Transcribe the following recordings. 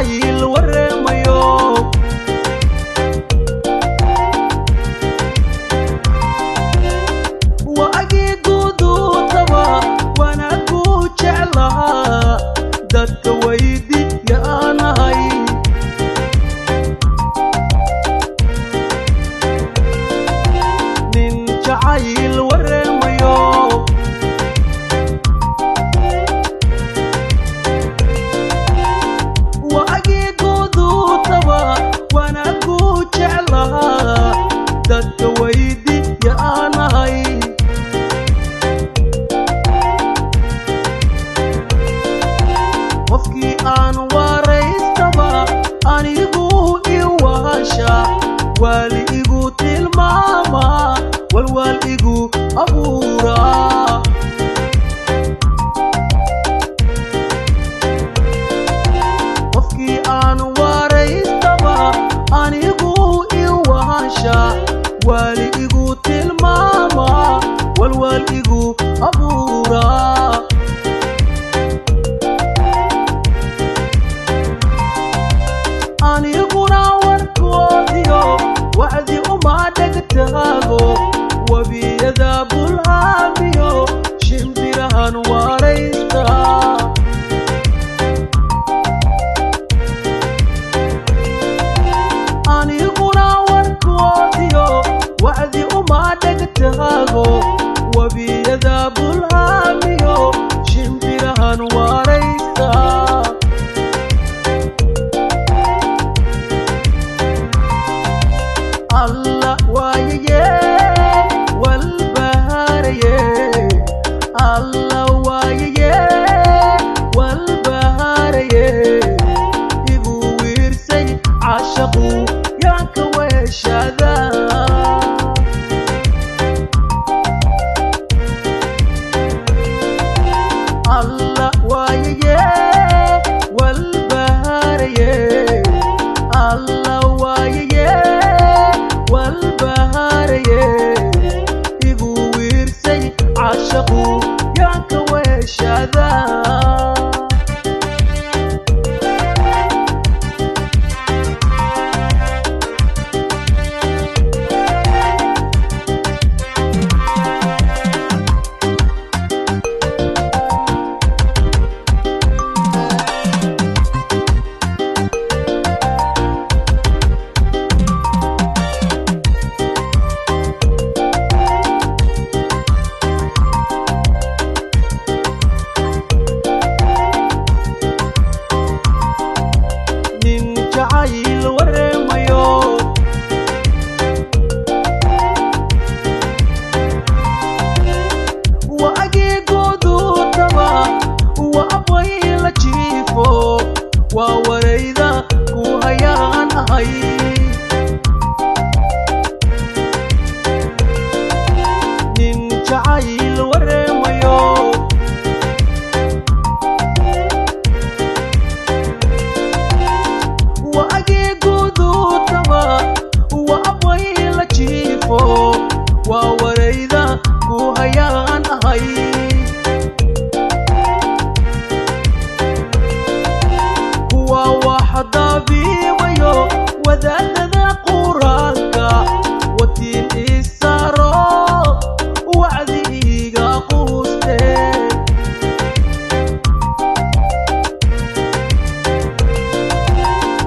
jacayl waremayo waagii guduutaba waana ku jeclahaa dadka weydiyaanahay nin jacayl waremayo waagii guduutaba waana ku jeclahaa dadka weydiyaanahay qofkii aan waraystaba anigu iwaasha waali igu tilmaama walwaal igu abuura qofkii aan waraystaba anigu iwaasha waali igu tilmaama walwaal igu abuura aniguna warkoodiyo wacdi uma dhegtaago wabiyada bulhaamiyo shimbirahan waraysta aniguna warkoodiyo wacdi uma dhegtaago wabiyada bulhaamiyo shimbirahan waraysta الله وايي والبهاري الله وايي والبهاري يبو ويرسي عاشقو ياك وشذا الله وايي والبهاري الله وايي والبهاري يبو ويرسي عاشقو ياك وشذا jacayl waremayo waagii guduutaba waabay la jiifo waa warayda ku hayaan ahay nin jacayl waremayo waagii guduutaba waabay la jiifo waa warayda ku hayaan ahay kuwa wax dabiibayo wadaadada quraanka watiin isaro wacdi iga quuste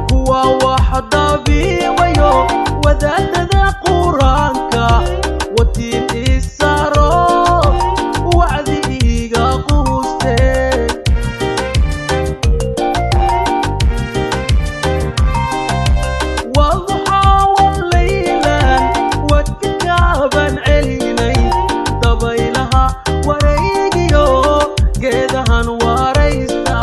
kuwa wax dabiibayo wadaadada quraanka watiin isaro wacdi iga quuste والضحى والليلا واتكابا عليني ضبيلها وريقيو قيدهن وريستا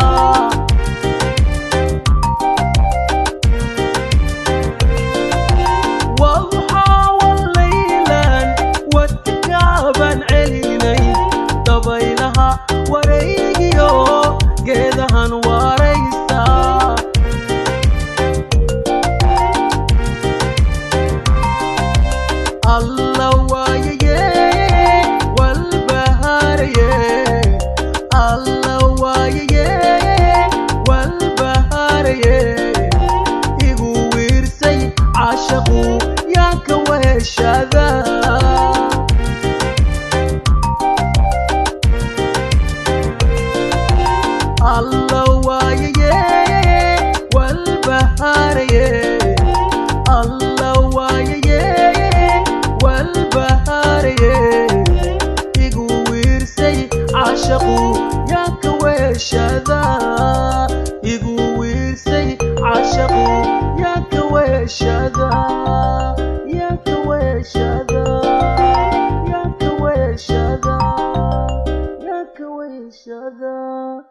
والضحى والليلا واتكابا عليني ضبيلها وريقيو قيدهن وريستا الله وايي والبهاري الله عاشقو يا كويشادا يقويسي عاشقو يا كويشادا يا كويشادا يا كويشادا يا كويشادا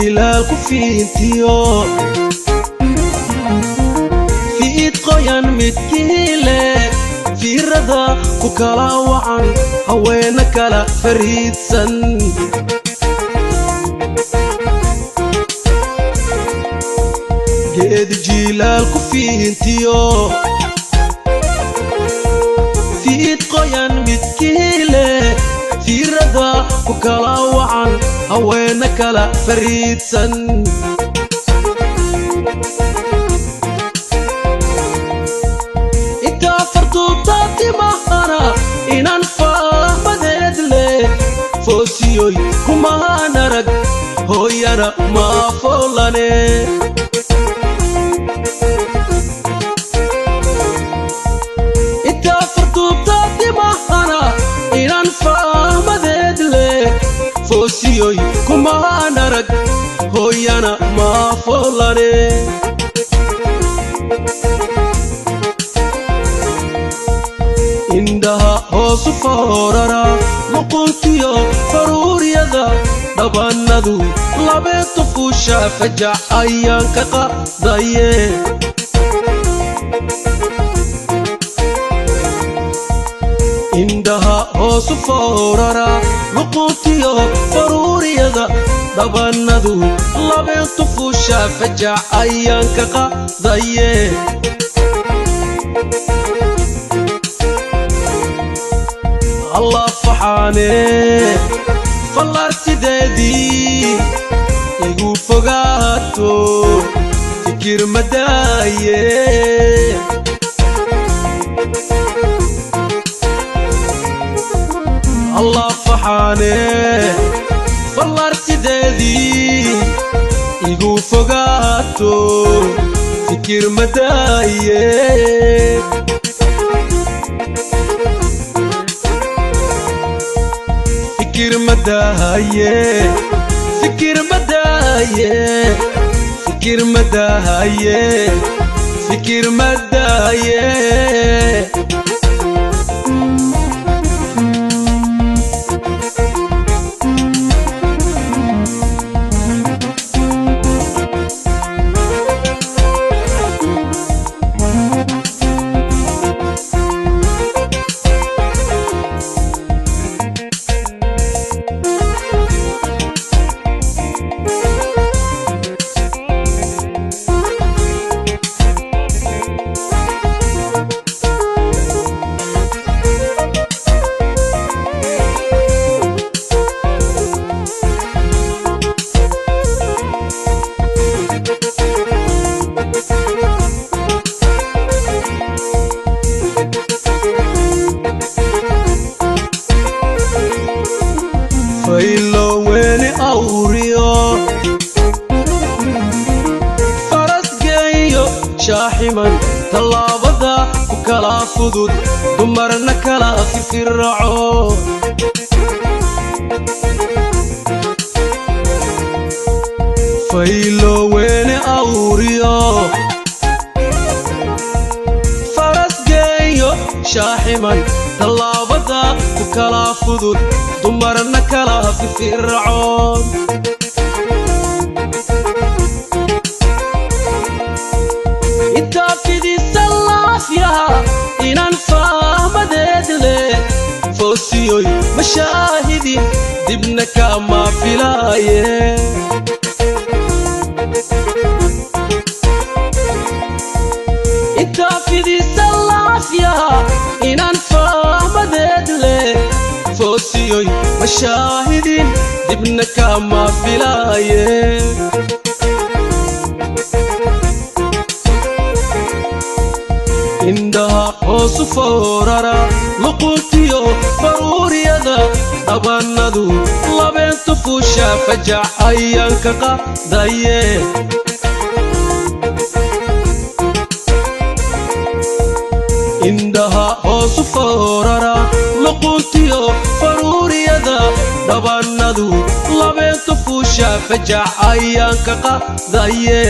جيلالكو فينتيو في إيد قيان متكيلة في رضا كوكالا وعن هوينا كلا فريد سن جيد جيلالكو فينتيو في إيد قيان متكيلة في رضا كوكالا وعن هوينا كلا فريد سن إتا فرطوطاتي مهارا إنان فاهمدد لي فوسيوي كما نرق هويانا ما فولاني إتا فرطوطاتي مهارا إنان فاهمدد لي فوسيوي كما نرق هويانا ما فولاني عندها هوس فوررا مقنتيو فرور يدا دباندو لبيت فوشا فجع أيان كقضايه عندها هوس فوررا مقنتيو فرور يدا دباندو لبيت فوشا فجع أيان كقضايه الله فحاني فالارتدادي يقو فقاتو فكر مدايه الله فحاني فالارتدادي يقو فقاتو فكر مدايه فكر مدايه فكر مدايه فكر مدايه فكر مدايه فايلو ويني أوريو فرس جايو شاحما طلابدا وكلا فدود دمرنا كلا في فرعون faylo weyne awriyo faras geeyo shaaximan tallaabada ku kala fudud dumarna kala firfircoon inta fidisa laafiyaha inaan fahmadeed leh foosiyoy mashaahidin dibna kama filaaye inta fidisa laafiyaha inaan fahmadeed leh foosiyoy mashaahidin dibna kama filaaye indhaha hoosu foorara luquntiyo faruuriyada dhabanadu labeentu fuusha fajac ayaan ka qaadaye indhaha hoosu foorara luquntiyo faruuriyada dhabanadu labeentu fuusha fajac ayaan ka qaadaye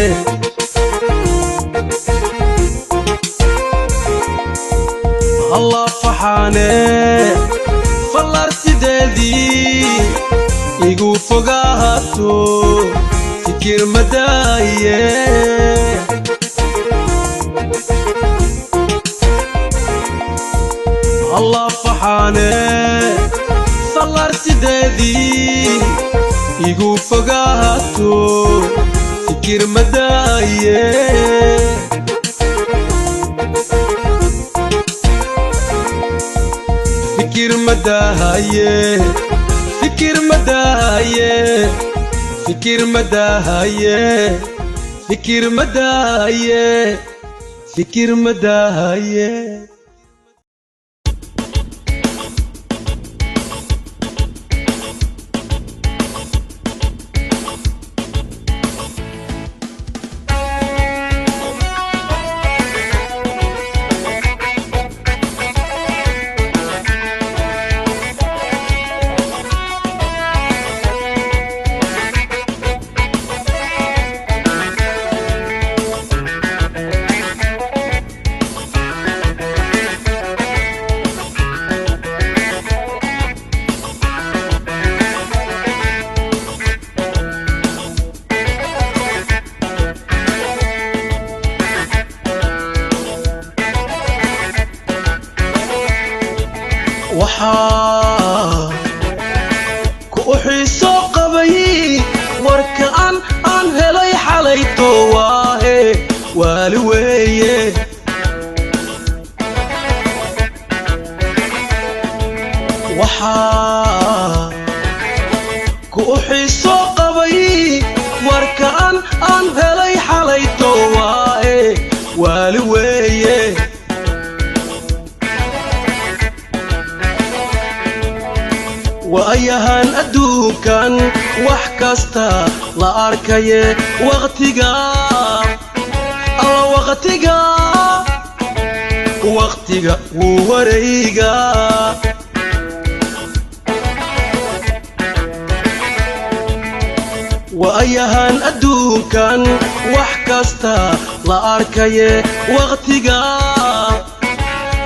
الله فحانه فلارتدي يقو فقاهاتو فكر مدايه الله فحانه فلارتدي يقو فقاهاتو فكر مدايه فكر مداهيه فكر مداهيه فكر مداهيه فكر مداهيه فكر مداهيه waxaa ku xiiso qabay warka aan helay xalayto waahe waali weeye waxaa ku xiiso qabay warka aan helay xalayto waahe waali weeye وأيهان أدوكان وحكاستا لا أركيه وقتيقا الله وقتيقا وقتيقا ووريقا وأيهان أدوكان وحكاستا لا أركيه وقتيقا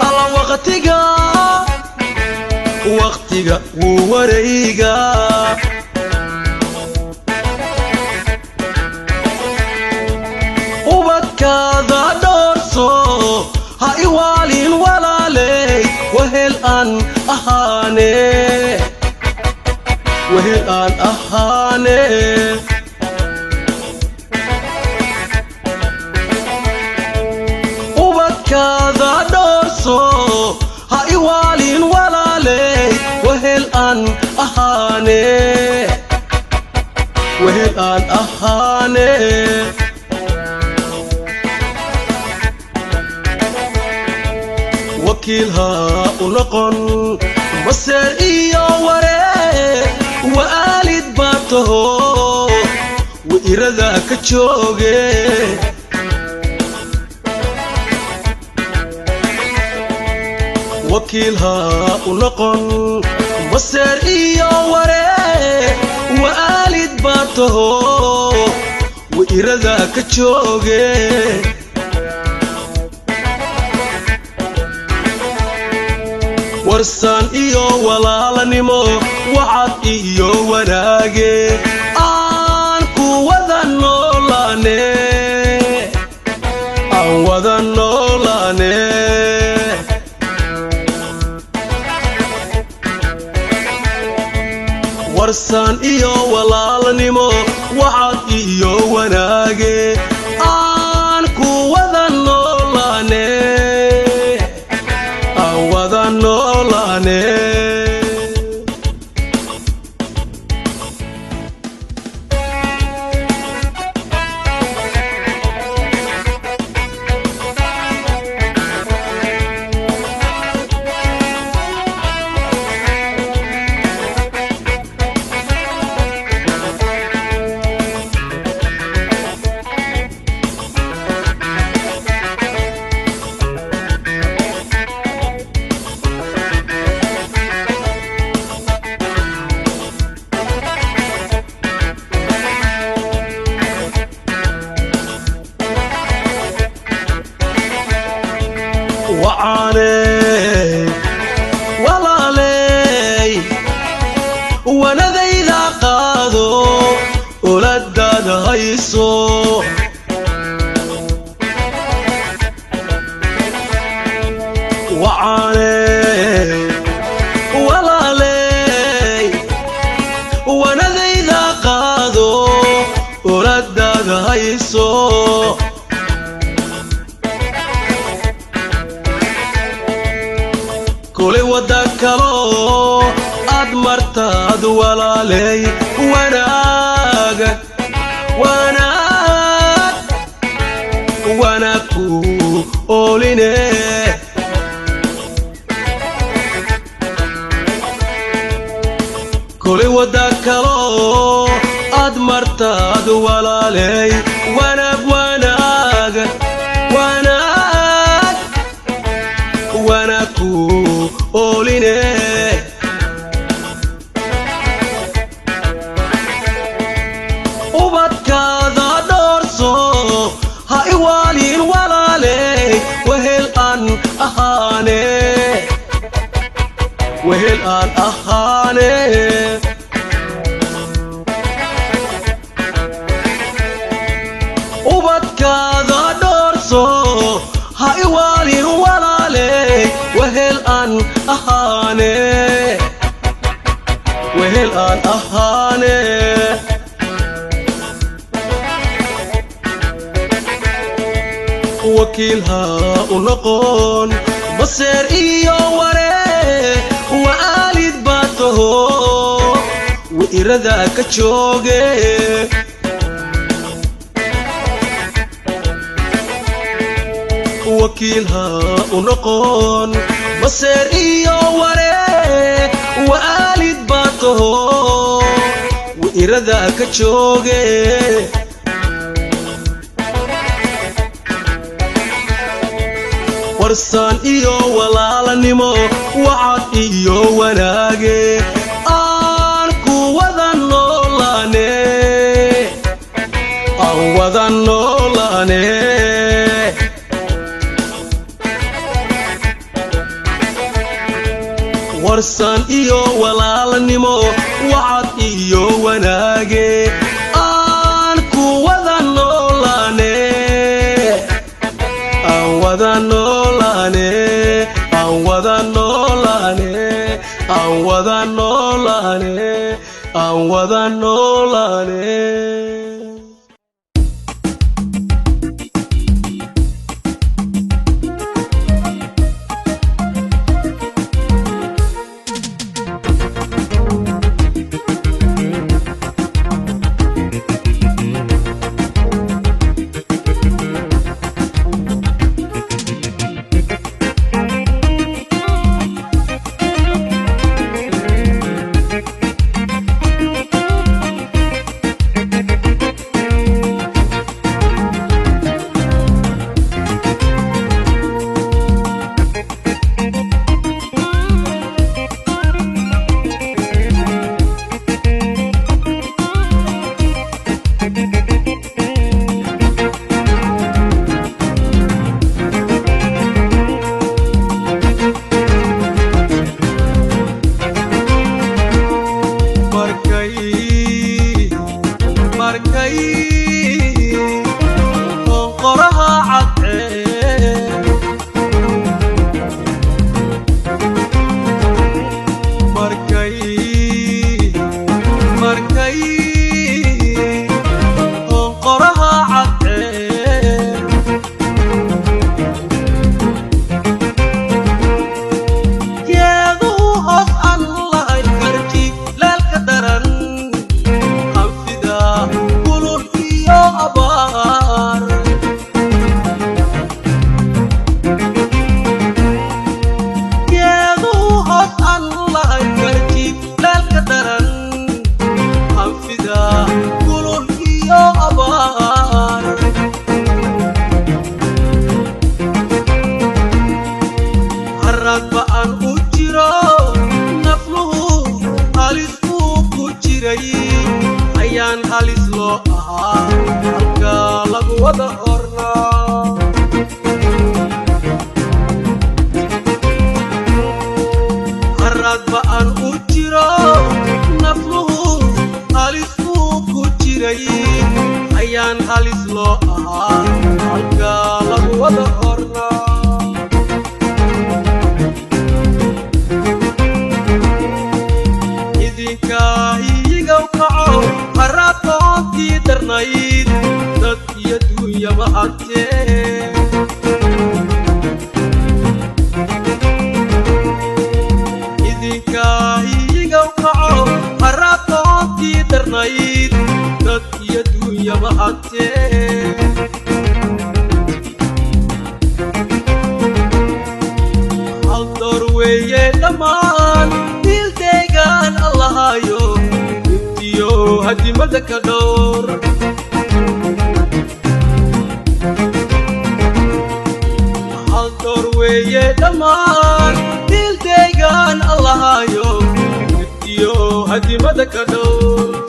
الله وقتيقا وقتيقا ووريقا وبكذا دورسو هاي والين ولا لي وهل أن أهاني وهل أن أهاني وبكذا دورسو هاي والين ولا لي وهل أن أهاني وهل أن أهاني وكيلها ونقن مسير إيا وري وآلد باته وإرادة كتشوغي وكيلها ونقن مسير إيا وري وآلد باته وإرادة كتشوغي ورسان إيو walaalanimo وعد إيو wanaage aan ku wada noolaane aan wada noolaane warsan iyo walaalanimo wacad iyo wanaage aan ku wada noolaane aan wada noolaane وعاني walaaley wanadayda qaado uladada hayso وعاني walaaley wanadayda qaado uladada hayso كل ودكلو أدمرتاد walaaley wanaag wanaag wanaagku ooline كل ودكلو أدمرتاد walaaley wanaag wanaag wanaag wanaagku ooline ubadkaada dhoorso ha iwaalin walaaley wehel aan ahaane wehel aan ahaane ubadkaada dhoorso ha iwaalin walaaley wehel aan ahaane wehel aan ahaane wakiilha u noqon baseer iyo waree waalid baa taho وإرادة كتشوغي وكيلها ونقون بصير إيو وري وآلد باته وإرادة كتشوغي ورسان إيو walaalanimo وعد إيو wanaage aan ku wada noolaane aan wada noolaane warsan iyo walaalanimo wacad iyo wanaage aan ku wada noolaane aan wada noolaane aan wada noolaane aan wada noolaane aan wada noolaane markay qoraha cadcee markay qoraha cadcee geeduhu hoos aan lahayn karji leelka daran baan u jiro nafluhu halis uu ku jiray ayaan halis loo ahaa halka lagu wada hornaa harad baan u jiro nafluhu halis uu ku jiray ayaan halis loo ahaa halka lagu wada hornaa haratoontii darnayd dad iyo duunyaba hantee idinka iigow kaco haratoontii darnayd dad iyo duunyaba hantee hal door weeye dhammaan dildeegaan allahayo هدي مدك دور حال دور ويه دمان ديل ديغان الله يوم هدي مدك دور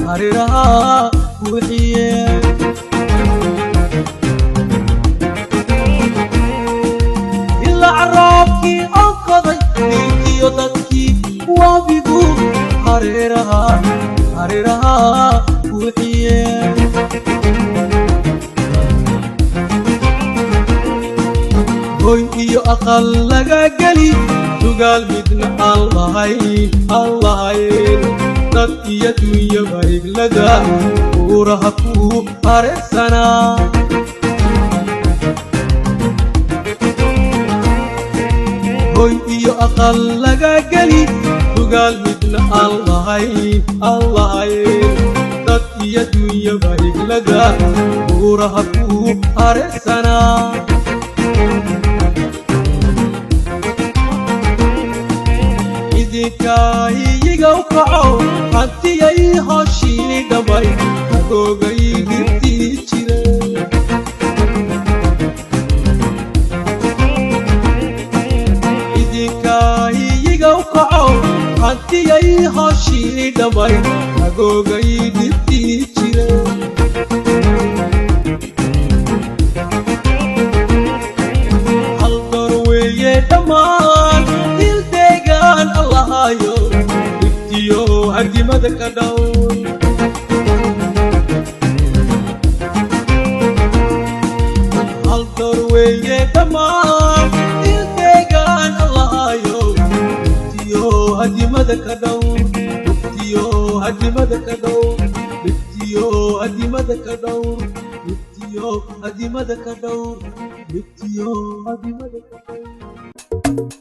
hariraha buuxiye ilaa roobkii onkoday iyo dadkii waabigu hariraha buuxiye hoy iyo aqal laga geli tugaal midna aan lahayn dad iyo duunyaba iglada uuraha ku hareersanaa hoy iyo aqal laga geli tugaal midna aan lahayn dad iyo duunyaba iglada uuraha ku hareersanaa idinka iigow kaco hantiyay hooshii dhamay agoogay dirtii jire idinka iigow kaco hantiyay hooshii dhamay agoogay dirtii jire hal door weeye dhammaan dildeegaan allahayo هدمة كدور هل دروية تمام الكيغان الله يو هدمة كدور يو هدمة كدور يو هدمة كدور يو هدمة كدور يو هدمة كدور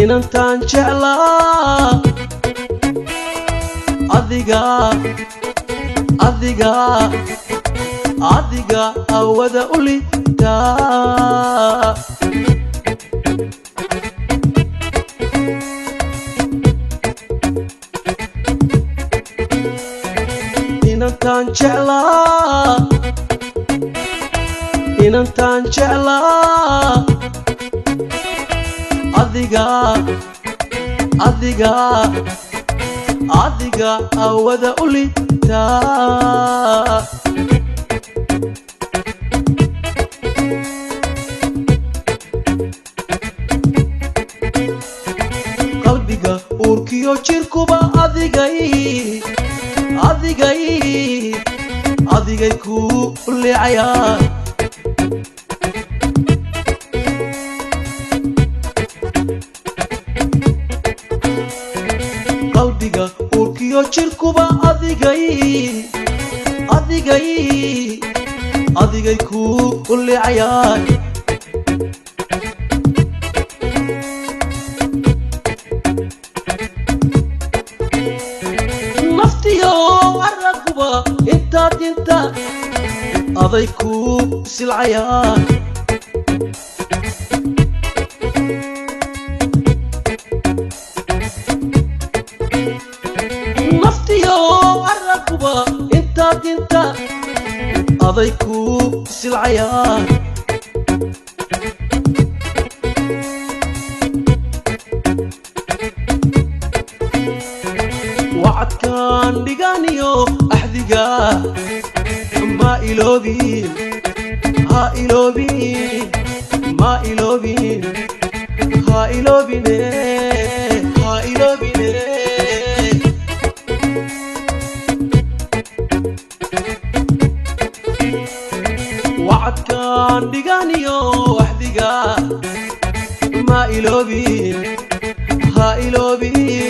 inantaan jeclaa adiga awada u litaa inantaan jeclaa adiga awada u litaa qalbiga uurkiyo jirkuba adigay ku leecayaan qalbiga uurkiyo jirkuba adigay ku leecayaan naftiyo araguba intaad aday ku silcayaan intaad aday ku silcayaan wacadkaan dhiganiyo axdiga ma iloobin ha iloobine wacadkaan dhiganiyo axdiga ma iloobin ha iloobine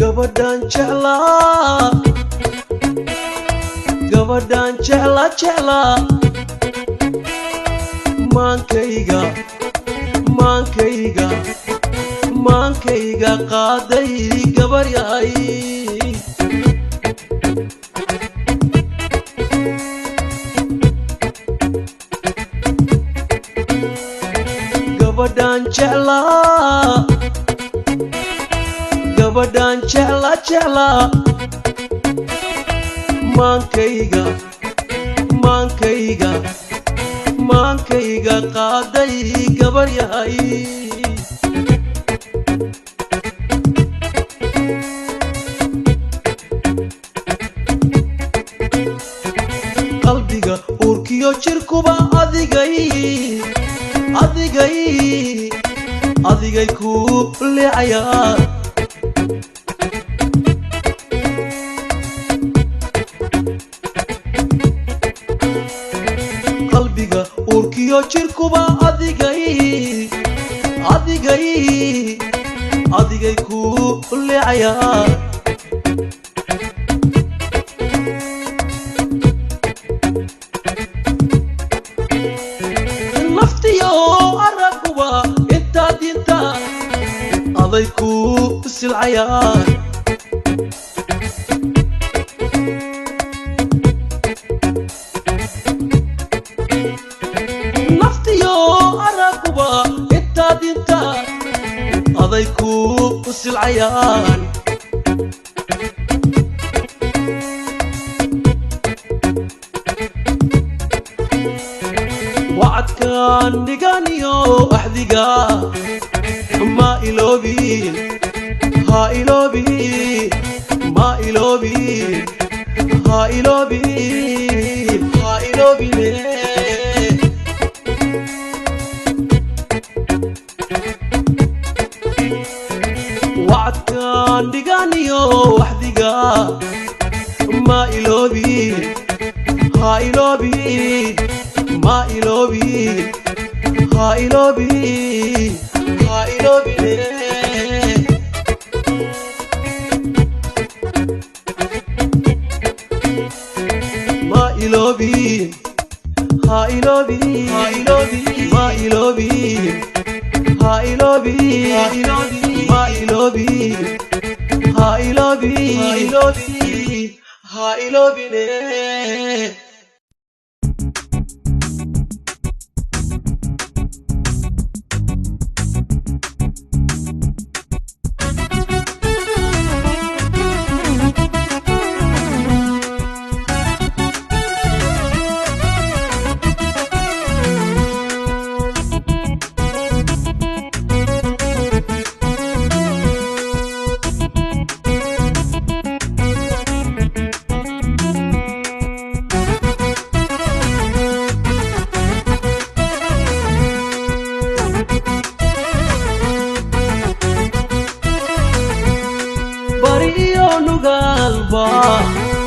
gabadhan jecla maankayga maankayga qaaday gabar yahay gabadhan jeclaa maankayga qaaday gabar yahay qalbiga uurkiyo jirkuba adigay ku leecayaa qalbiga uurkiyo jirkuba adigay ku leecayaa naftiyo araguba intaad inta aday ku silcayaa naftiyo araguba intaad inta aday ku silcayaan wacadkan dhiganiyo axdiga ma iloobin ha iloobin ma iloobin ha iloobin ha iloobine wacadkan dhiganiyo axdiga ma iloobin ha iloobin ma iloobin ha iloobin ha iloobine ma iloobin ha iloobin ha iloobin ma iloobin ha iloobin ha iloobin ma iloobin ha iloobin ha iloobin ha iloobine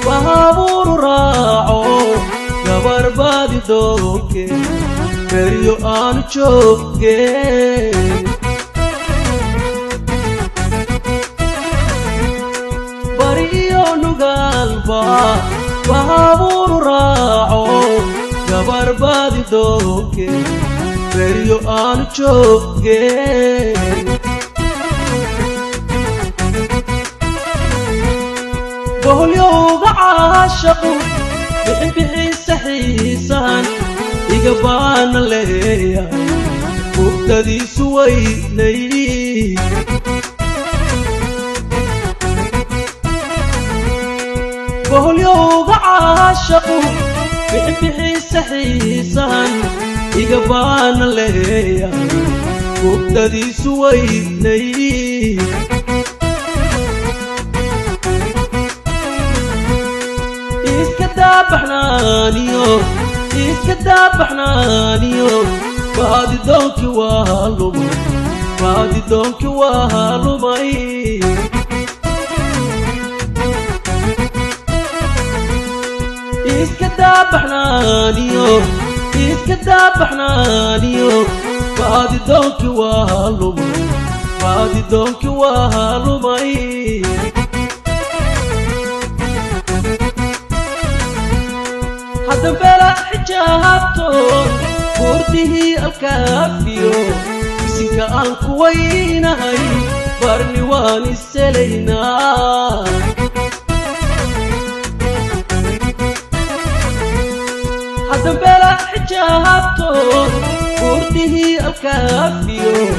baabur raaco gabar baadi dooge beryo aan jooge bariyo nugalba baabur raaco gabar baadi dooge beryo aan jooge بهليوغ عاشقو بحبحي سحيسان إقبان ليا مبتدي سويني بهليوغ عاشقو بحبحي سحيسان إقبان ليا مبتدي سويني إسكدابحنانيو بادي دونكي وهالومي بادي دونكي وهالومي إسكدابحنانيو بادي دونكي وهالومي بادي دونكي وهالومي حتى بلا حجابتون بورده الكافيو بسنك أنكوينهاي بارني واني سلينا حتى بلا حجابته ورده الكافيو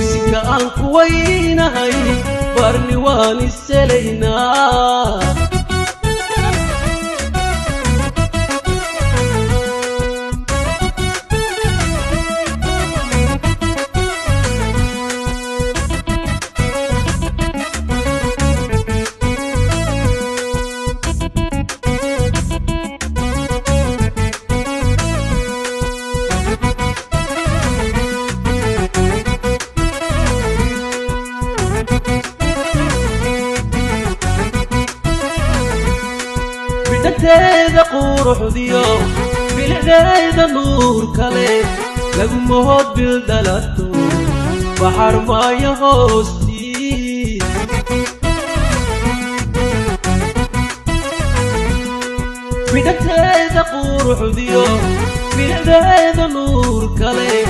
سكا أنك وينهي بارني واني سلينا بدتيدا قروح ديو بالعيدا نور كالي لقو مهود بالدلاتو بحر ما يهوستي بدتيدا قروح ديو بالعيدا نور كالي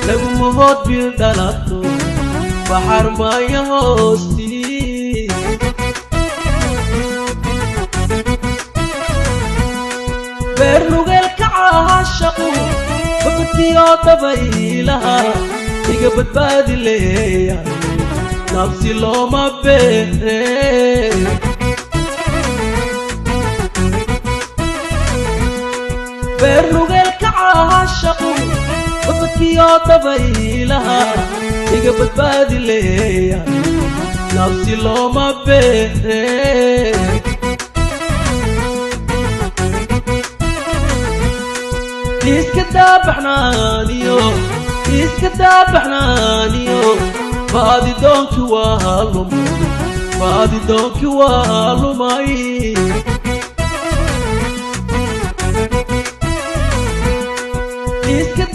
لقو مهود بالدلاتو بحر ما يهوستي بيرنوغل كعاشقو بكتيو تبايلها يقبت بادي ليا نفسي لو ما بيه بيرنوغل كعاشقو بكتيو تبايلها يقبت بادي ليا نفسي لو ما بيه إسكدابحنانيو إسكدابحنانيو فادي دونك والو فادي دونك والو ماي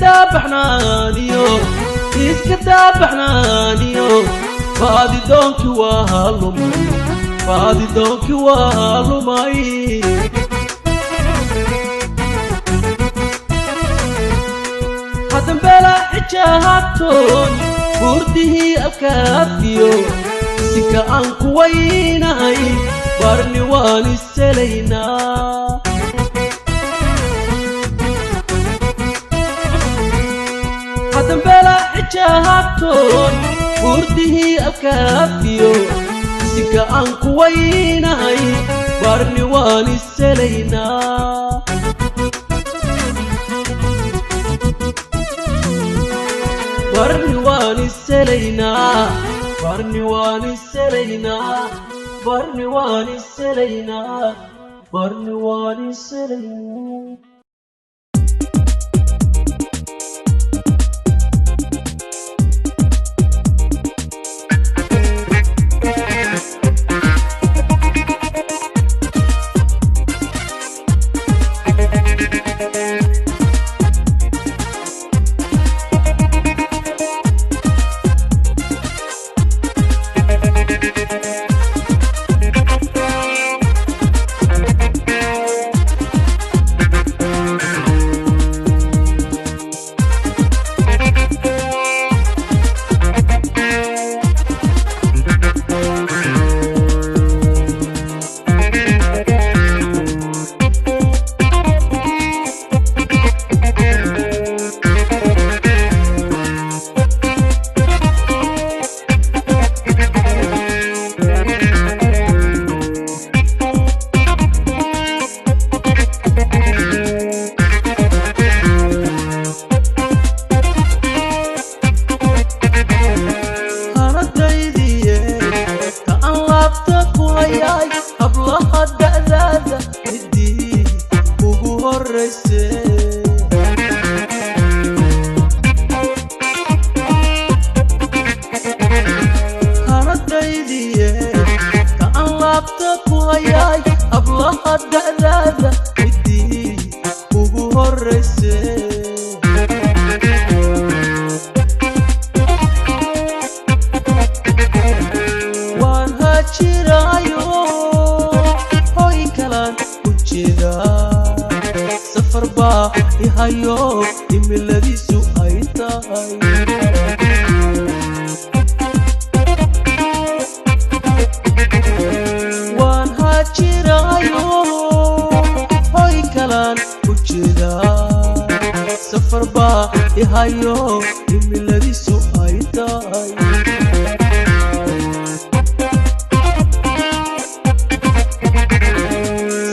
إسكدابحنانيو إسكدابحنانيو فادي دونك والو فادي دونك والو ماي حتى بلا حجابتون ورده الكافيو سكا أنك وينهي بارني واني سلينا حتى بلا حجابتون ورده الكافيو سكا أنك وينهي بارني واني سلينا بارني واني سلينا بارني واني سلينا بارني واني سلينا بارني واني سلينا hayo imiladiisu ay tahay safar baa ihayo himiladiisu ay tahay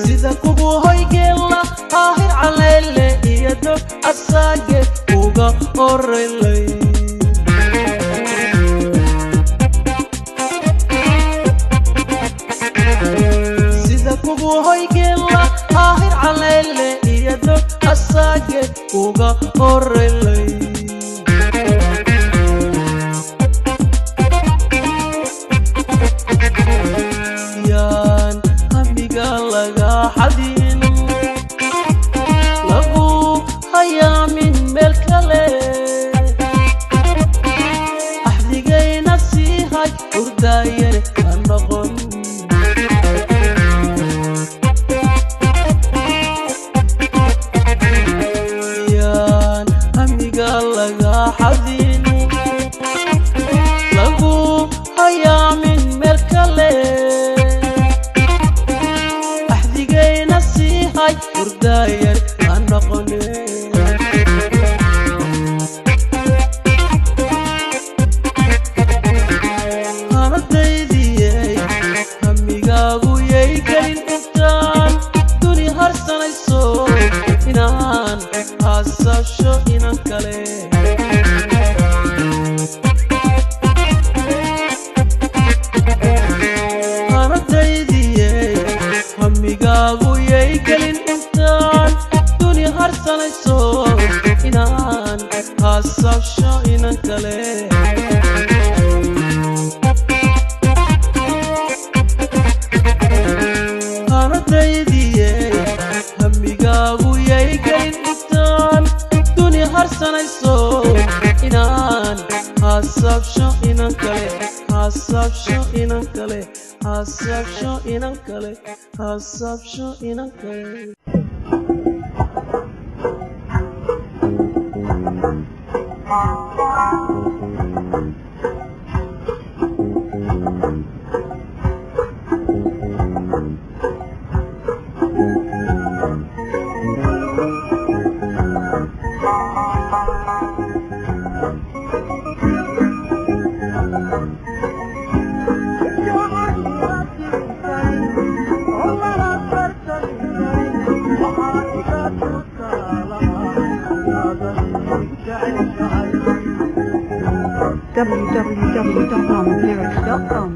sida kugu hoygela ahir caleyle iyo dog asaage uga horeylay kugu hoygela ahir caleyle iyo dog asaage uga horeylay yaan hamiga laga xadin lagu hayaamin meel kale axdigayna sii hay hurdaayane ha noqon laga xadin lagu hayaamin meel kale axdigayna sii hay hurdaayan ha noqone hanadaydiyey hamigaagu yay gelin intaan duni harsanayso inaan haasasho inan kale hanadaydiyey hamigaagu yay gelin intaan duni harsanayso inaan haasasho inan kale hanadaydiyey hamigaagu yay gelin intaan duni harsanayso inaan haasabsho inan kale haasabsho inan kale haasabsho inan kale haasabsho inan kale www.lyrics.com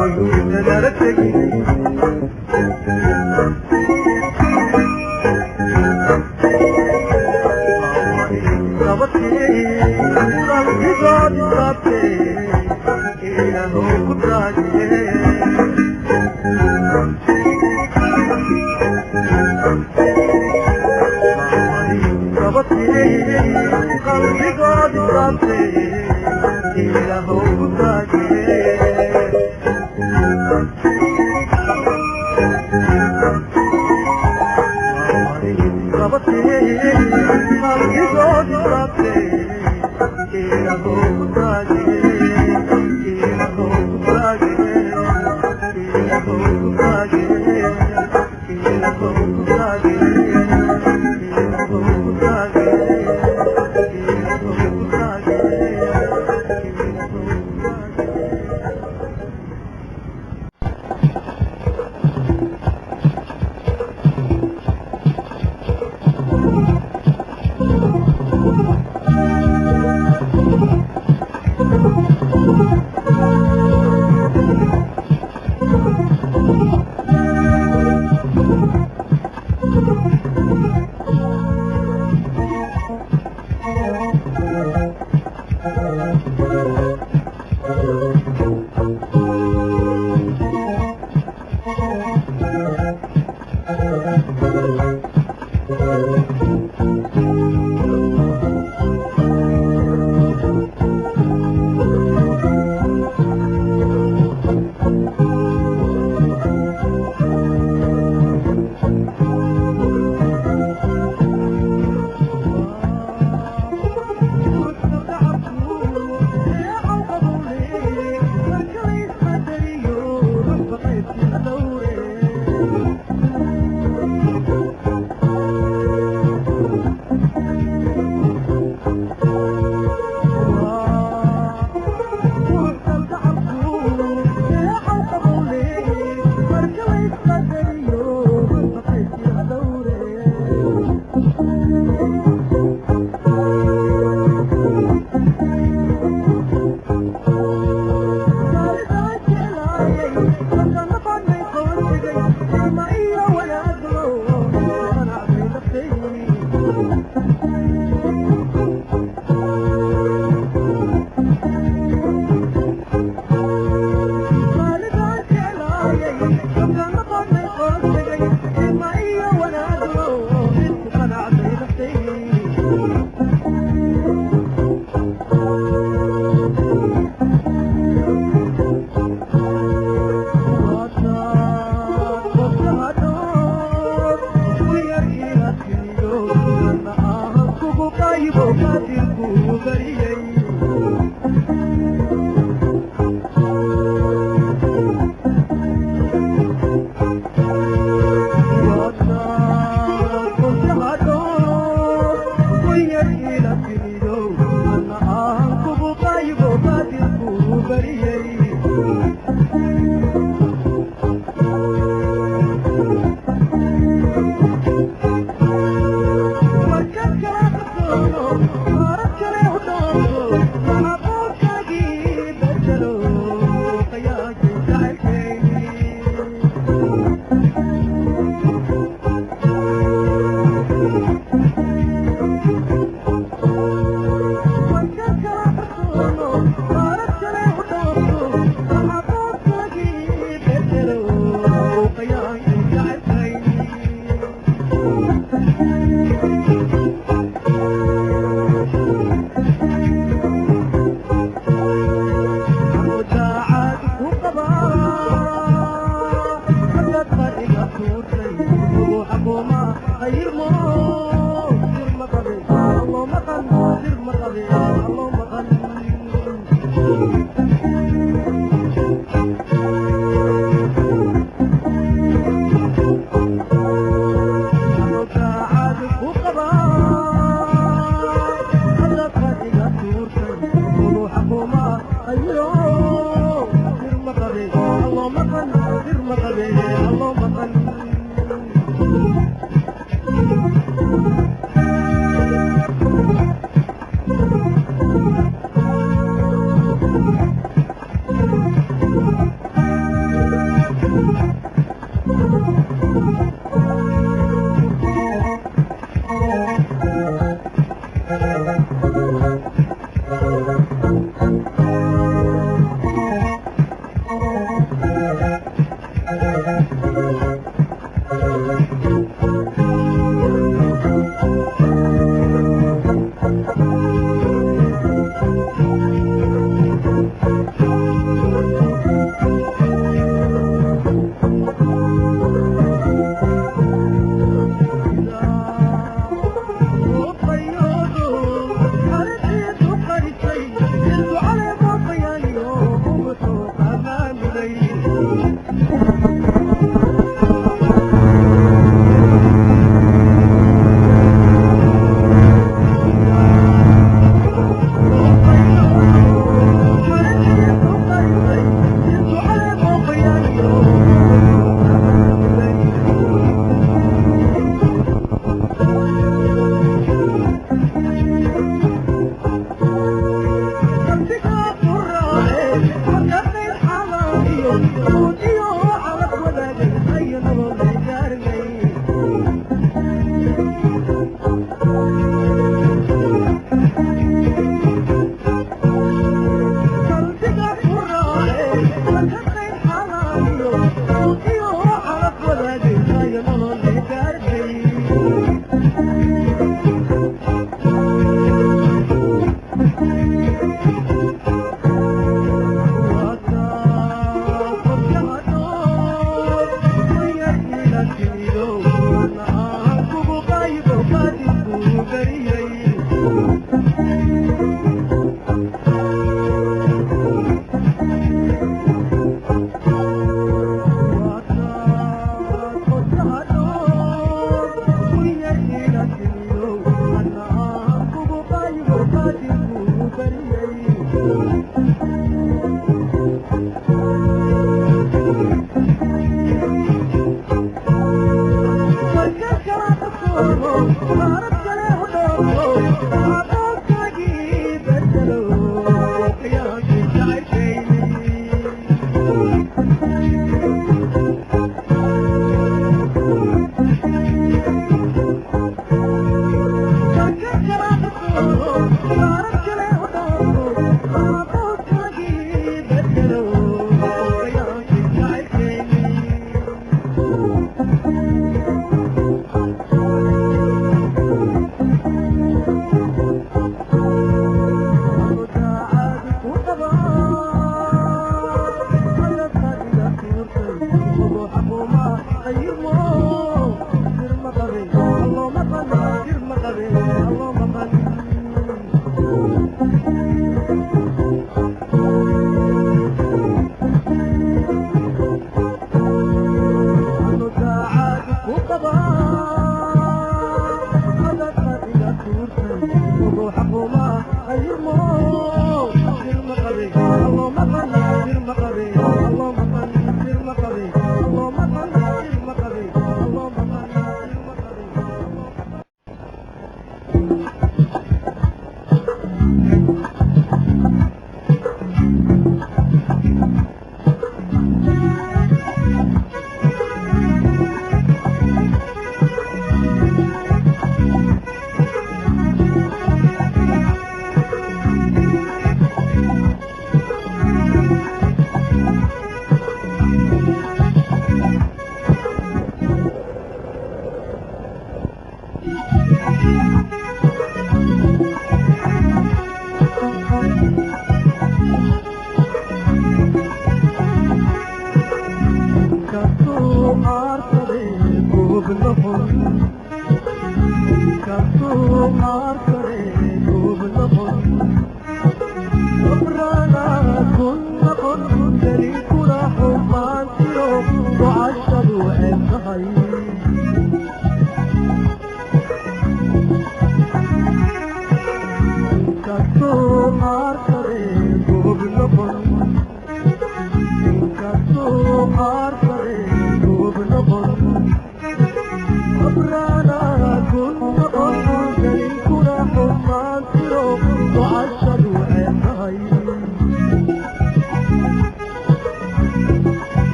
Thank you.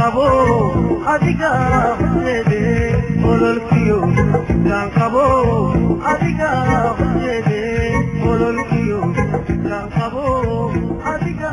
qabo adiga husede ololkiyo jaan qabo adiga husede ololkiyo jaan qabo adiga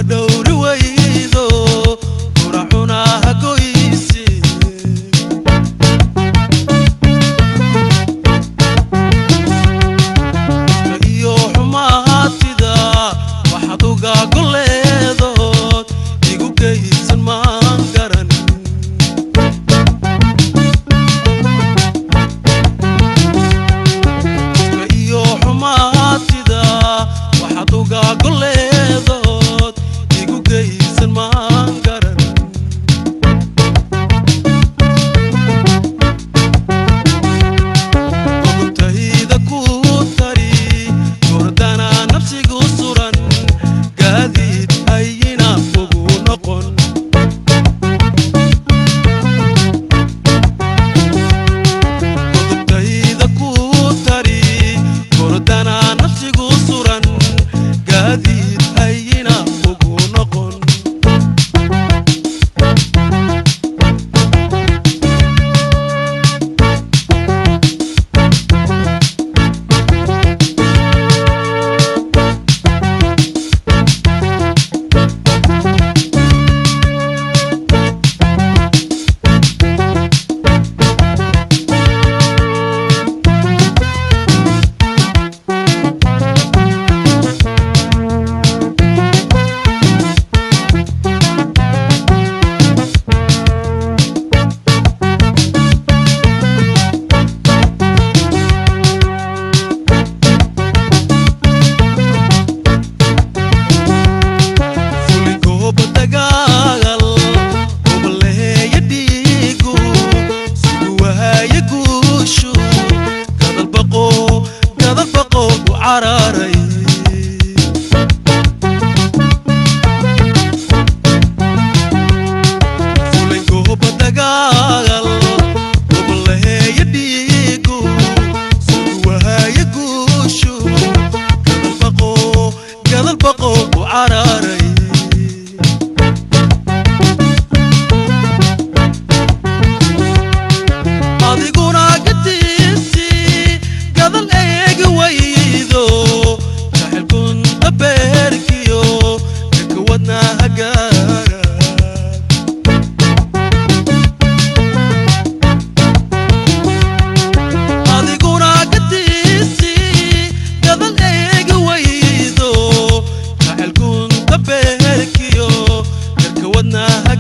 Dowry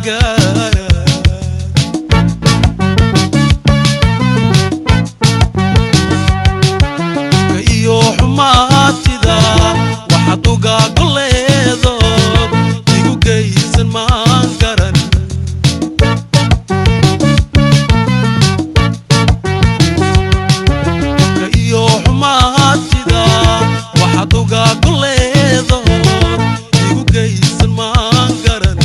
gaara iyo xumaatida waxaad uga goleedo igu geysan maan garan iyo xumaatida waxaad uga goleedo igu geysan maan garan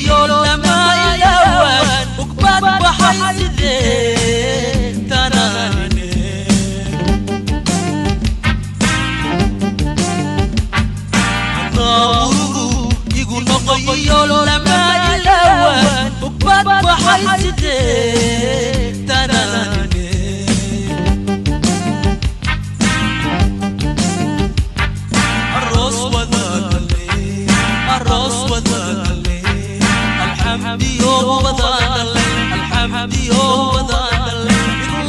yo la يولو لما يلوان وبات وحيسدي تناني الروس وذاكلي الروس وذاكلي الحمد يوم وذاكلي الحمد يوم وذاكلي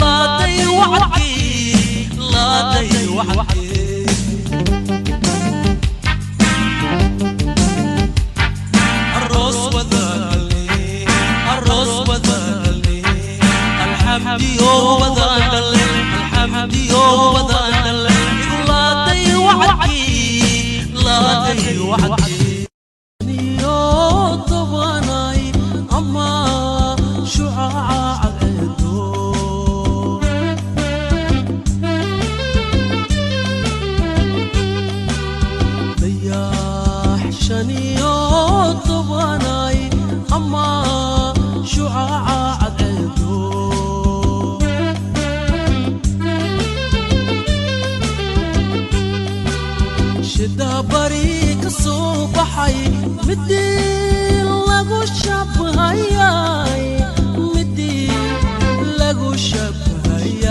لا دي وحدي لا دي وحدي الروس وذاكلي الروس وذاكلي الحمد يوم وذاكلي الحمد يوم وذاكلي لا دي وحدي لا دي وحدي بريك الصبحي مدي لقو شبهاي مدي لقو شبهاي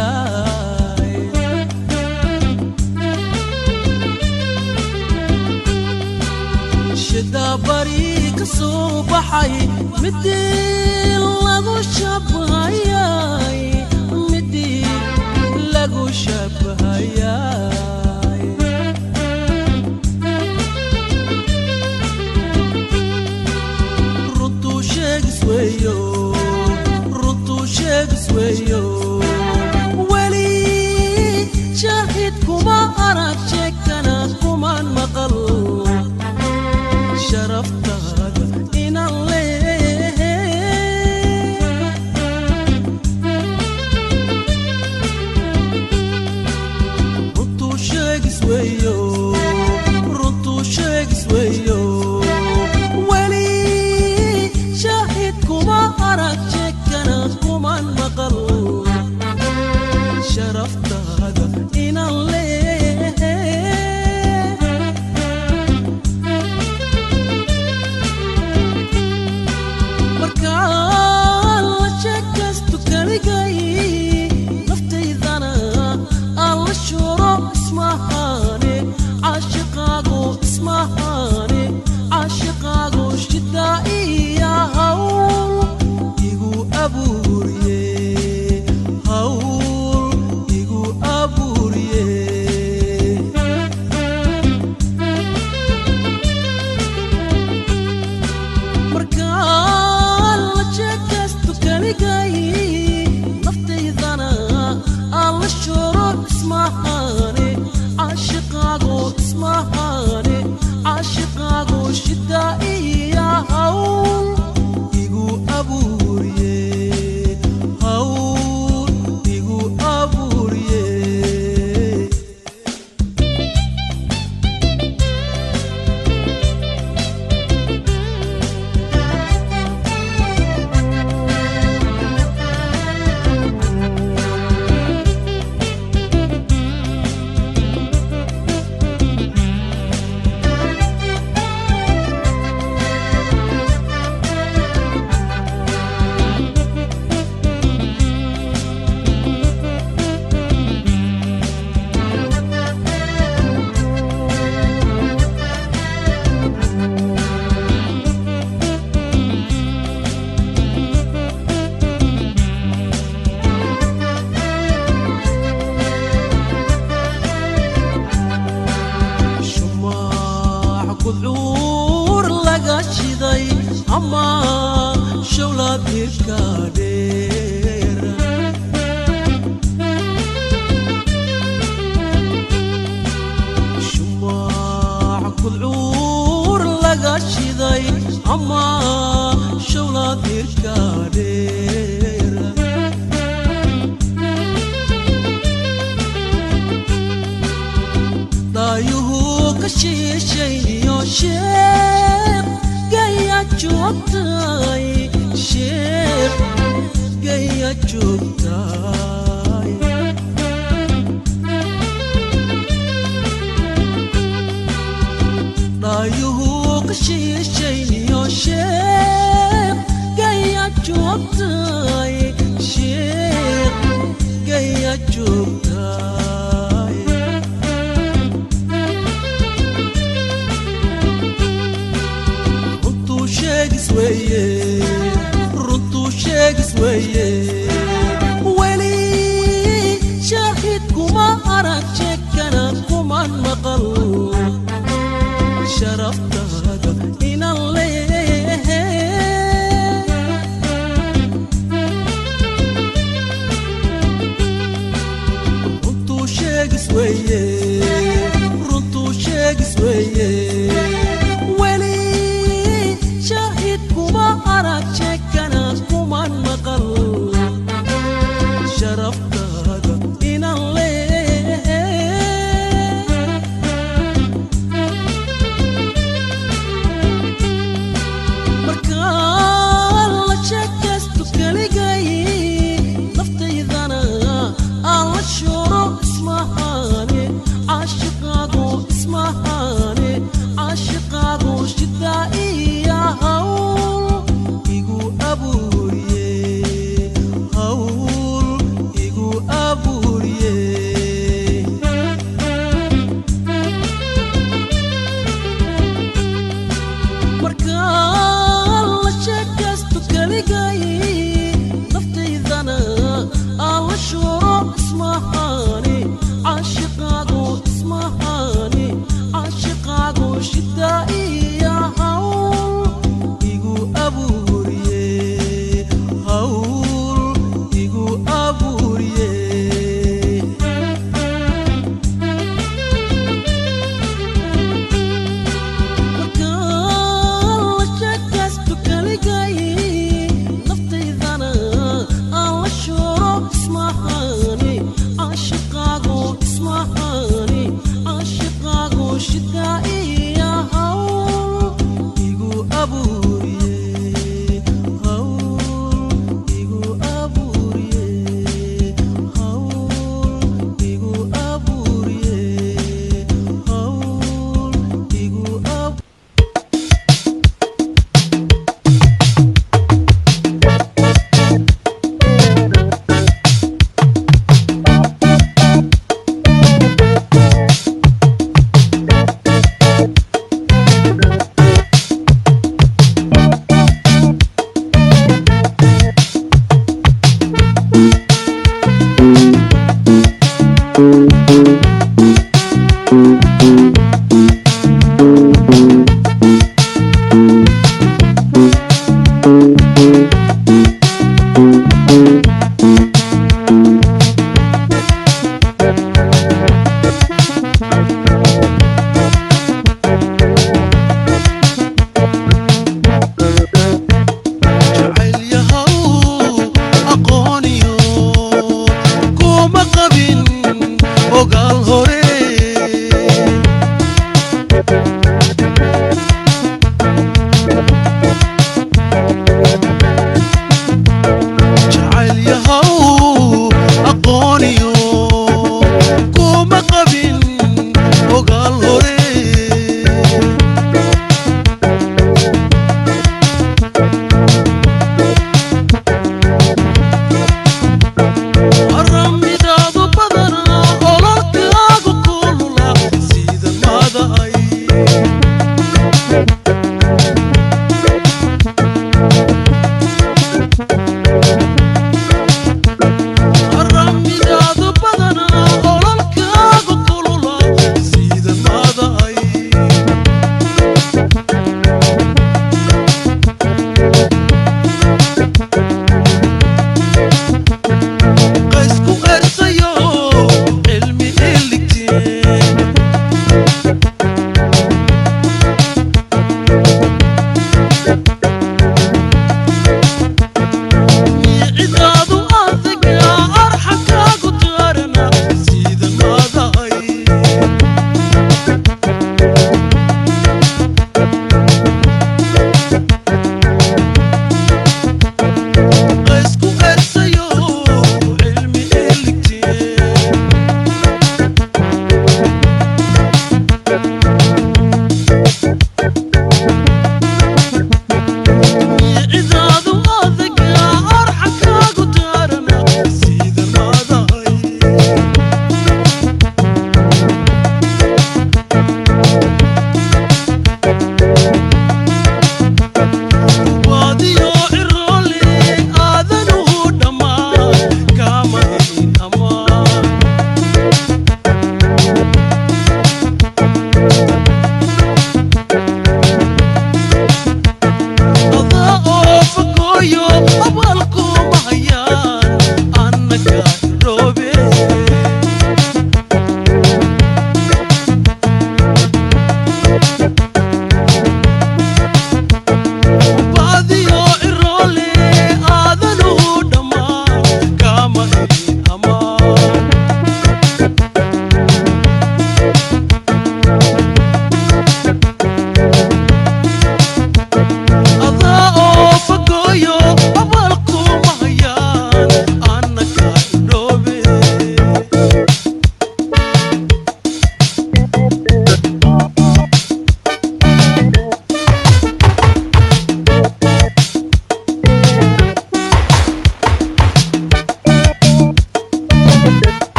شدا بريك الصبحي مدي لقو شبهاي مدي لقو شبهاي ردوا شاقسويو ولي شاهدكما أراك شكنا كما مقل شرفت هذا إن الليل ردوا شاقسويو ردوا شاقسويو شرفت هذا إن الليل مركان لشكست كالقاي نفتي ذنا الله شروع اسمهاني عاشقاقو اسمهاني عاشقاقو شدائي يا هو يقو أبوريه هو sheegis weeye runtuu sheegis weeye weli shaahid kuma arag sheekana kuman maqal sharaftaada inaan leeyahay runtuu sheegis weeye runtuu sheegis weeye weli shaahid kuma arag sheekana kuman maqal sharaftaada inaan leeyahay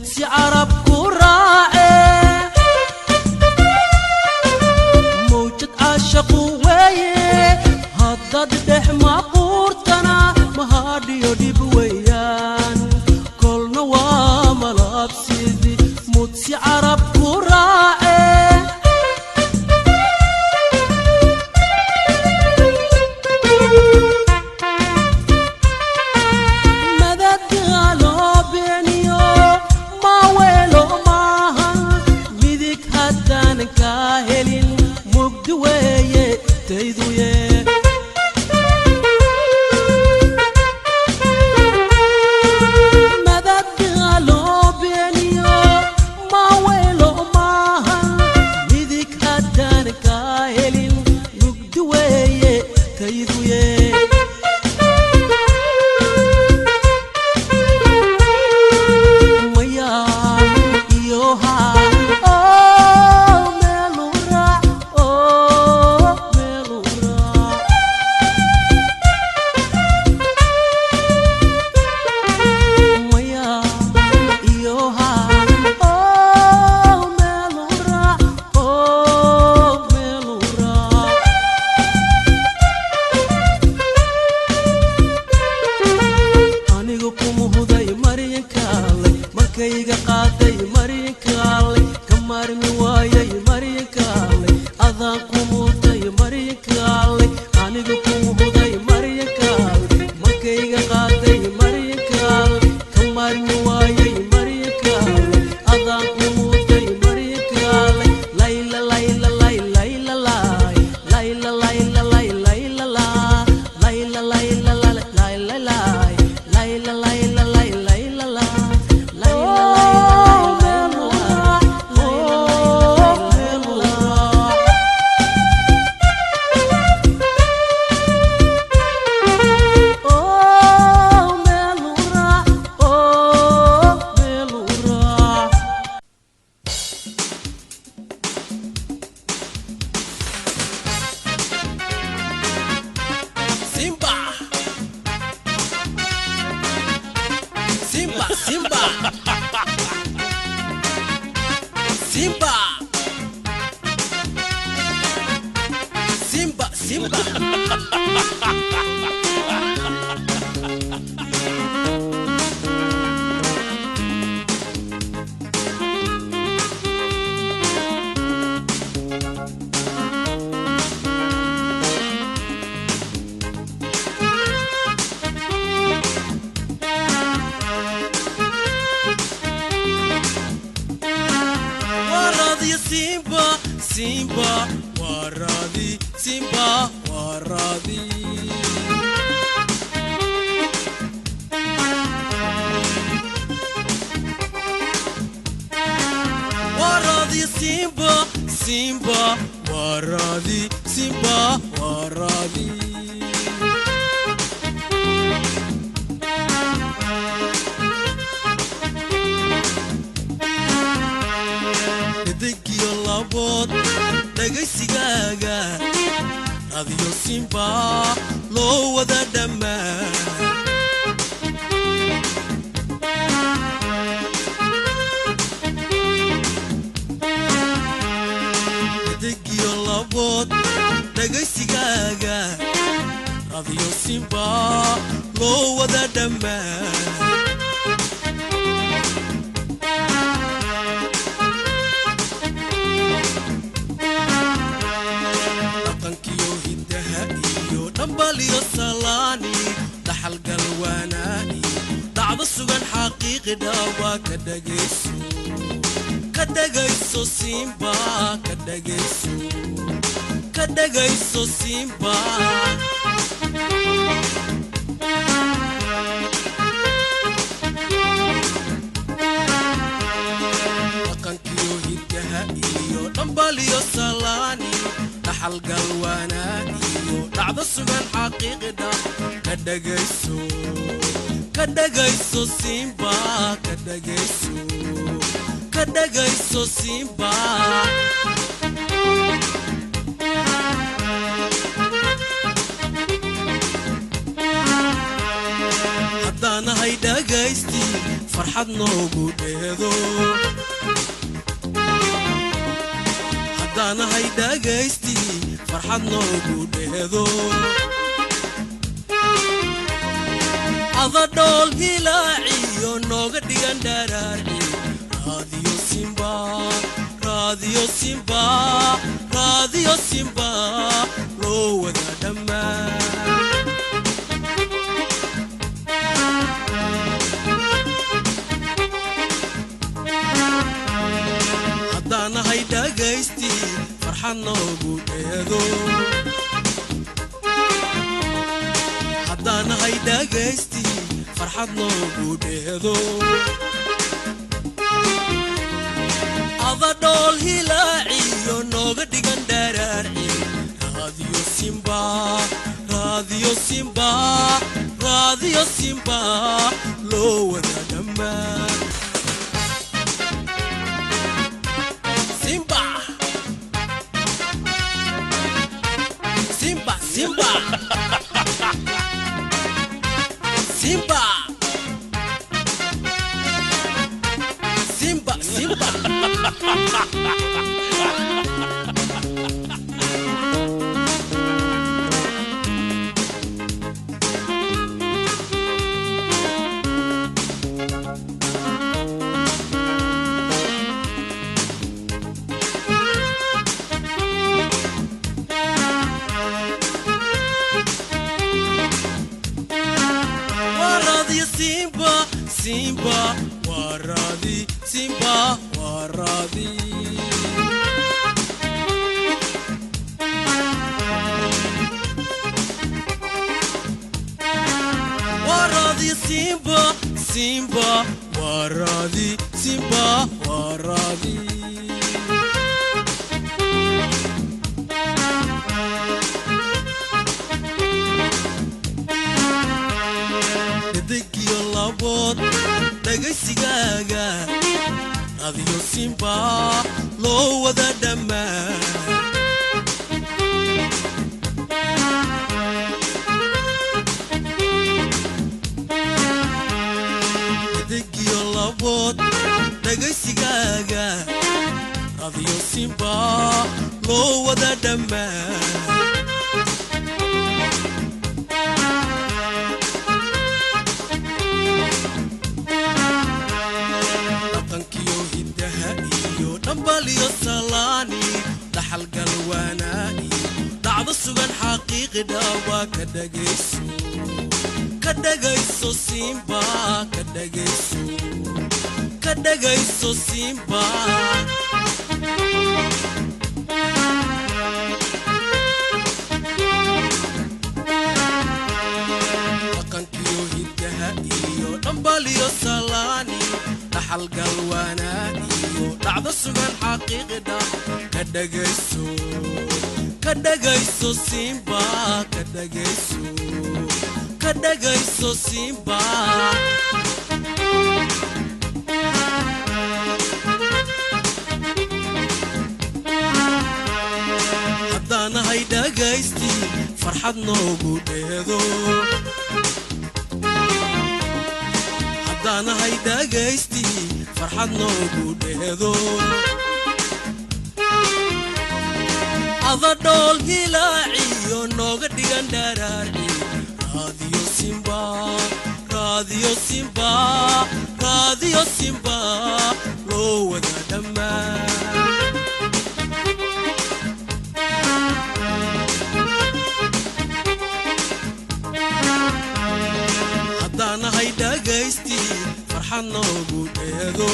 mudsi carab ku raace mawjad caashaqu weeye haddaad dhex maquurtana mahadhiyo dhib weeyaan kolna waa malabsidi mudsi carab ku raace kadagayso simba haddaan ahay dhagaysti farxad noogu dheedo haddanahay dhagaystii farxad noogu dheedo ada dhool hilaaciyo nooga dhigan dharaarci raadiyo simba raadiyo simba raadiyo simba loo wada dhammaan haddanahay dhagaystii farxad noogu dheedo haddanahay dhagaystii farxad noogu dheedo ada dhool hilaaciyo nooga dhigan dharaarci raadiyo simba raadiyo simba raadiyo simba loo wada dhammaan simba simba simba simba simba simba Simba waradi Simba waradi waradi Simba Simba waradi Simba waradi Degyo labod dhagaysigaaga raadiyo simba loo wada dhammaan degyo labod dhagaysigaaga raadiyo simba loo wada dhammaan dambaliyo salaani dhaxal galwaanaani dhacdo sugan xaqiiqda waa ka dhagayso simba ka dhagayso simba dhaqankiyo hiddaha iyo dambaliyo salaani dhaxal galwaanaani dhacdo sugan xaqiiqda ka dhagayso simba ka dhagayso simba haddanahay dhagaystii farxad noogu dheedo haddanahay dhagaystii farxad noogu dheedo ada dhool hilaaciyo nooga dhigan dharaarci raadiyo simba raadiyo simba raadiyo simba loo wada dhammaan haddanahay dhagaystii farxad noogu dheedo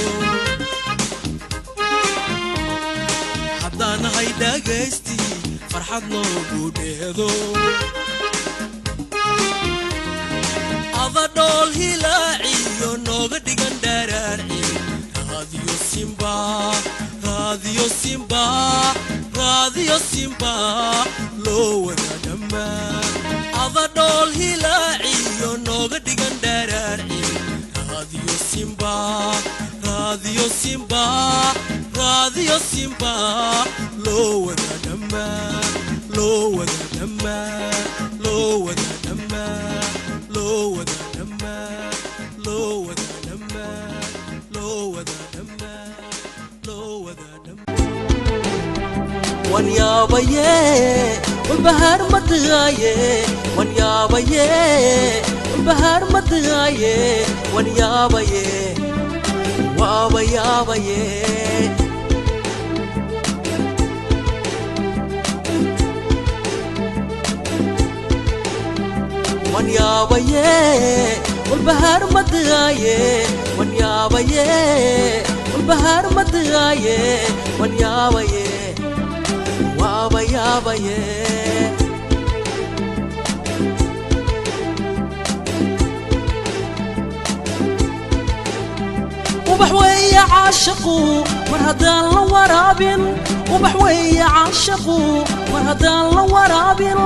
haddanahay dhagaystii farxad noogu dheedo ada dhool hilaaciyo nooga dhigan dharaarci raadiyo simba raadiyo simba raadiyo simba loo wada dhammaan ada dhool hilaaciyo nooga dhigan dharaarci raadiyo simba raadiyo simba raadiyo simba loo wada dhammaan loo wada dhammaan loo wada dhammaan loo wada dhammaan loo wada dhammaan ونيابيه والبهار مدغايه ونيابيه والبهار مدغايه ونيابيه وابا يابيه ونيابيه والبهار مدغايه ونيابيه والبهار مدغايه ونيابيه وابا يابيه وبحوية عاشقو مرهدان لورابين وبحوية عاشقو مرهدان لورابين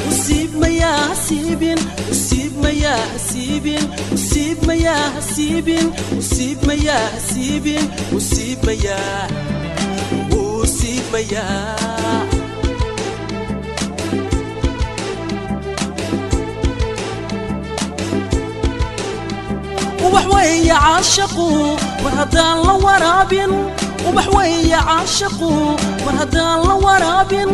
وسيب مياه سيبين وسيب مياه سيبين وسيب مياه سيبين وسيب مياه سيبين وسيب مياه وسيب مياه وبحوية عاشقو مرهدان لورابين وبحوية عاشقو مرهدان لورابين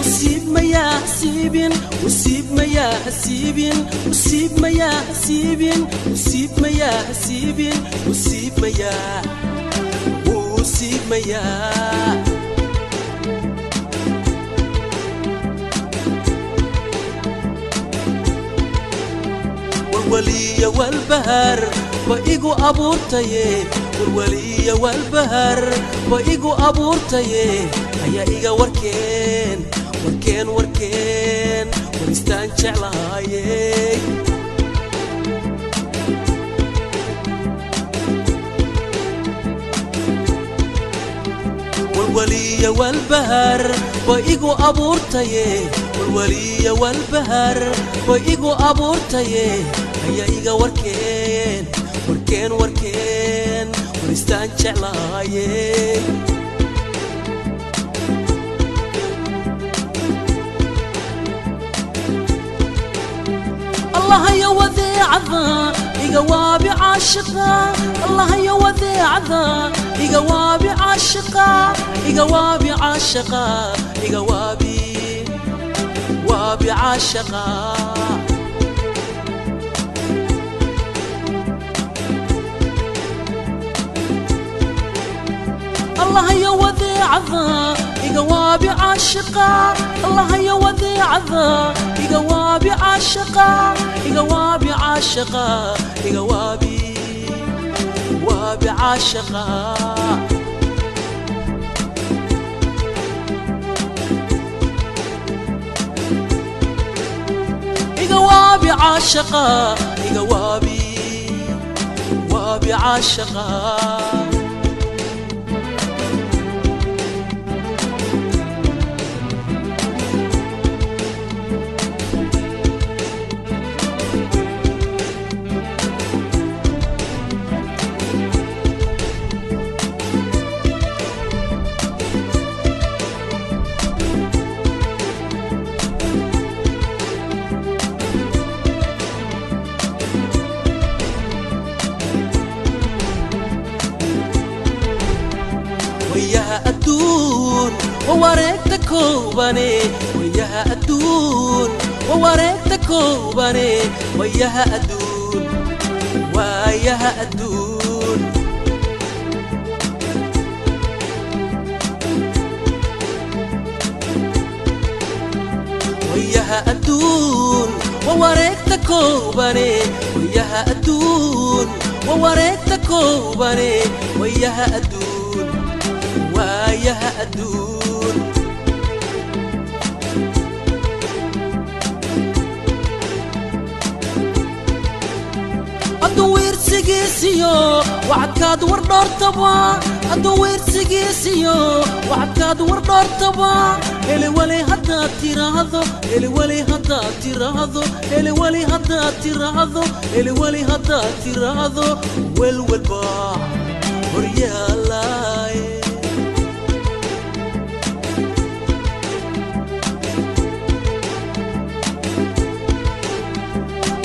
وسيب مياه سيبين وسيب مياه سيبين وسيب مياه سيبين وسيب مياه سيبين وسيب مياه وسيب مياه والولية والبهر وإيقو أبورتايه والولية والبهر وإيقو أبورتايه هيا إيقا وركين وركين وركين ونستان شعلايه والولية والبهر وإيقو أبورتايه والولية والبهر وإيقو أبورتايه هيا إيقا وركين وركين وركين ونستان شعلايه الله يا وذيع ذا يقوابي عاشقا الله يا وذيع ذا يقوابي عاشقا يقوابي عاشقا يقوابي وابي عاشقا الله يا وذيع ذا يقوابي عاشقا الله يا وذيع ذا يقوابي عاشقا يقوابي عاشقا يقوابي وابي عاشقا يقوابي عاشقا يقوابي وابي عاشقا وياها أدون ووريت كوباني وياها أدون ووريت كوباني وياها أدون وياها أدون وياها أدون ووريت كوباني وياها أدون ووريت كوباني وياها أدون وياها أدون أدوير سيجيسيو وعكاد وردور تبا أدوير سيجيسيو وعكاد وردور تبا إلي ولي هدا تيراهضو إلي ولي هدا تيراهضو إلي ولي هدا تيراهضو إلي ولي هدا تيراهضو والبا وريالاي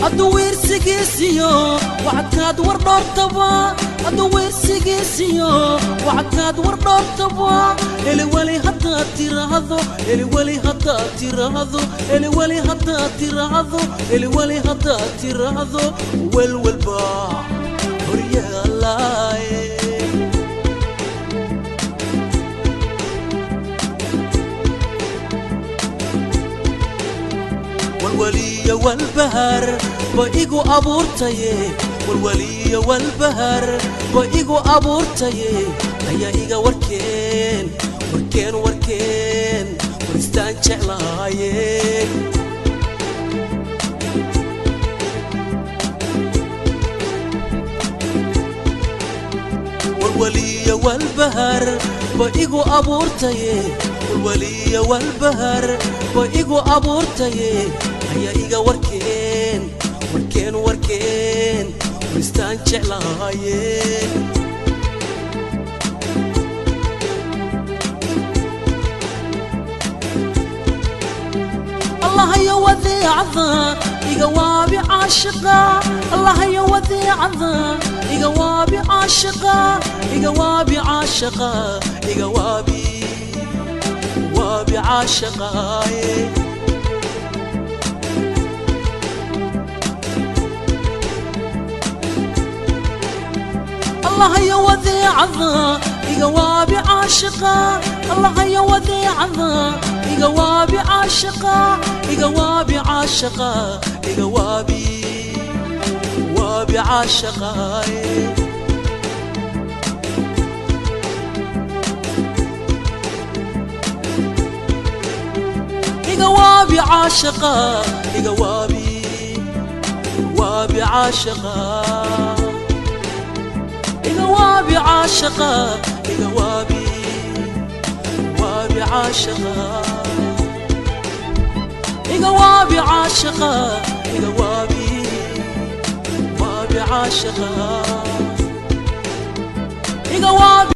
أدوير سيجيسيو وعكاد وردور تبا أدوير سيجيسيو وعكاد وردورتبا الولي هدا تيرهذو الولي هدا تيرهذو الولي هدا تيرهذو الولي هدا تيرهذو والبا هريا الله والولي والبهر بإيجو أبورتاي والولي والبهر بإيجو أبورتاي هيا إيجا وركين وركين وركين ورستان شعلاي والولي والبهر بإيجو أبورتاي والولي والبهر بإيجو أبورتاي هيا إيجا وركين وركين وركين ورستان شعلاي الله يا وذيع ذا يقوابي عاشقا الله يا وذيع ذا يقوابي عاشقا يقوابي عاشقا يقوابي وابي عاشقا الله يا وذيع ذا يقوابي عاشقا الله يا وذيع ذا يقوابي عاشقا يقوابي عاشقا يقوابي وابي عاشقا يقوابي عاشقا يقوابي وابي عاشقا يقوابي عاشقا يقوابي وابي عاشقا يقوابي عاشقا يقوابي وابي عاشقا يقوابي